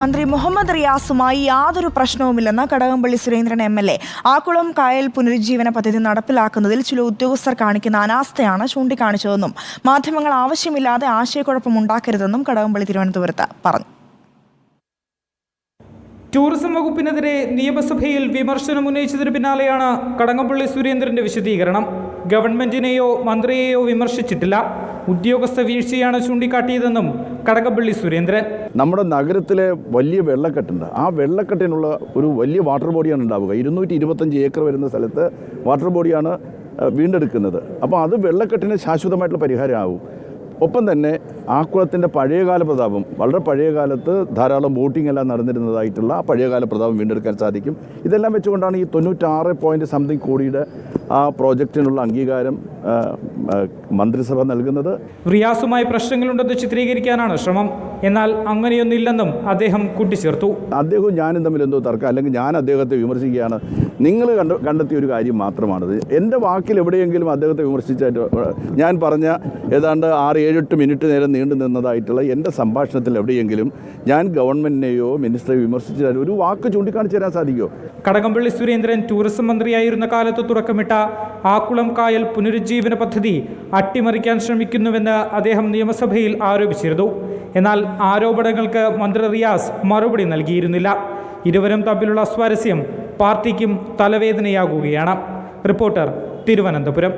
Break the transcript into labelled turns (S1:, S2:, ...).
S1: മന്ത്രി മുഹമ്മദ് റിയാസുമായി യാതൊരു പ്രശ്നവുമില്ലെന്ന് കടകംപള്ളി സുരേന്ദ്രൻ എം.എൽ.എ. ആക്കുളം കായൽ പുനരുജ്ജീവന പദ്ധതി നടപ്പിലാക്കുന്നതിൽ ചില ഉദ്യോഗസ്ഥർ കാണിക്കുന്ന അനാസ്ഥയാണ് ചൂണ്ടിക്കാണിച്ചതെന്നും മാധ്യമങ്ങൾ ആവശ്യമില്ലാതെ ആശയക്കുഴപ്പമുണ്ടാക്കരുതെന്നും കടകംപള്ളി തിരുവനന്തപുരത്ത് പറഞ്ഞു.
S2: ടൂറിസം വകുപ്പിനെതിരെ നിയമസഭയിൽ വിമർശനം ഉന്നയിച്ചതിന് പിന്നാലെയാണ് കടകംപള്ളി സുരേന്ദ്രന്റെ വിശദീകരണം. ഗവൺമെന്റിനെയോ മന്ത്രിയെയോ വിമർശിച്ചിട്ടില്ല, ഉദ്യോഗസ്ഥ വീഴ്ചയാണ് ചൂണ്ടിക്കാട്ടിയതെന്നും കടകംപള്ളി സുരേന്ദ്രൻ.
S3: നമ്മുടെ നഗരത്തിലെ വലിയ വെള്ളക്കെട്ടുണ്ട്. ആ വെള്ളക്കെട്ടിനുള്ള ഒരു വലിയ വാട്ടർ ബോഡിയാണ് ഉണ്ടാവുക. 225 ഏക്കർ വരുന്ന സ്ഥലത്ത് വാട്ടർ ബോഡിയാണ് വീണ്ടെടുക്കുന്നത്. അപ്പോൾ അത് വെള്ളക്കെട്ടിന് ശാശ്വതമായിട്ടുള്ള പരിഹാരമാവും. ഒപ്പം തന്നെ ആക്കുളത്തിൻ്റെ പഴയകാല പ്രതാപം, വളരെ പഴയ കാലത്ത് ധാരാളം ബോട്ടിംഗ് എല്ലാം നടന്നിരുന്നതായിട്ടുള്ള ആ പഴയകാല പ്രതാപം വീണ്ടെടുക്കാൻ സാധിക്കും. ഇതെല്ലാം വെച്ചുകൊണ്ടാണ് ഈ 96 കോടിയുടെ ആ പ്രോജക്റ്റിനുള്ള അംഗീകാരം മന്ത്രിസഭ നൽകുന്നത്.
S2: റിയാസുമായി പ്രശ്നങ്ങളുണ്ടെന്ന് ചിത്രീകരിക്കാനാണ് ശ്രമം. എന്നാൽ അങ്ങനെയൊന്നില്ലെന്നും അദ്ദേഹം കൂട്ടിച്ചേർത്തു.
S3: അദ്ദേഹവും ഞാനും തമ്മിൽ എന്തോ തർക്കം, അല്ലെങ്കിൽ ഞാൻ അദ്ദേഹത്തെ വിമർശിക്കുകയാണ്. നിങ്ങൾ കണ്ടെത്തിയ ഒരു കാര്യം മാത്രമാണത്. എൻ്റെ വാക്കിൽ എവിടെയെങ്കിലും അദ്ദേഹത്തെ വിമർശിച്ചായിട്ട് ഞാൻ പറഞ്ഞ ഏതാണ്ട് 6-7 മിനിറ്റ് നേരം നീണ്ടു നിന്നതായിട്ടുള്ള എൻ്റെ സംഭാഷണത്തിൽ എവിടെയെങ്കിലും ഞാൻ ഗവൺമെൻറ്റിനെയോ മിനിസ്റ്ററെയോ വിമർശിച്ചാൽ ഒരു വാക്ക് ചൂണ്ടിക്കാണിച്ചു തരാൻ സാധിക്കുമോ?
S2: കടകംപള്ളി സുരേന്ദ്രൻ ടൂറിസം മന്ത്രിയായിരുന്ന കാലത്ത് തുടക്കമിട്ട ആക്കുളം കായൽ പുനരുജ്ജീവന പദ്ധതി അട്ടിമറിക്കാൻ ശ്രമിക്കുന്നുവെന്ന് അദ്ദേഹം നിയമസഭയിൽ ആരോപിച്ചിരുന്നു. എന്നാൽ ആരോപണങ്ങൾക്ക് മന്ത്രി റിയാസ് മറുപടി നൽകിയിരുന്നില്ല. ഇരുവരും തമ്മിലുള്ള സ്വാരസ്യം പാർട്ടിക്കും തലവേദനയാകുകയാണ്. റിപ്പോർട്ടർ, തിരുവനന്തപുരം.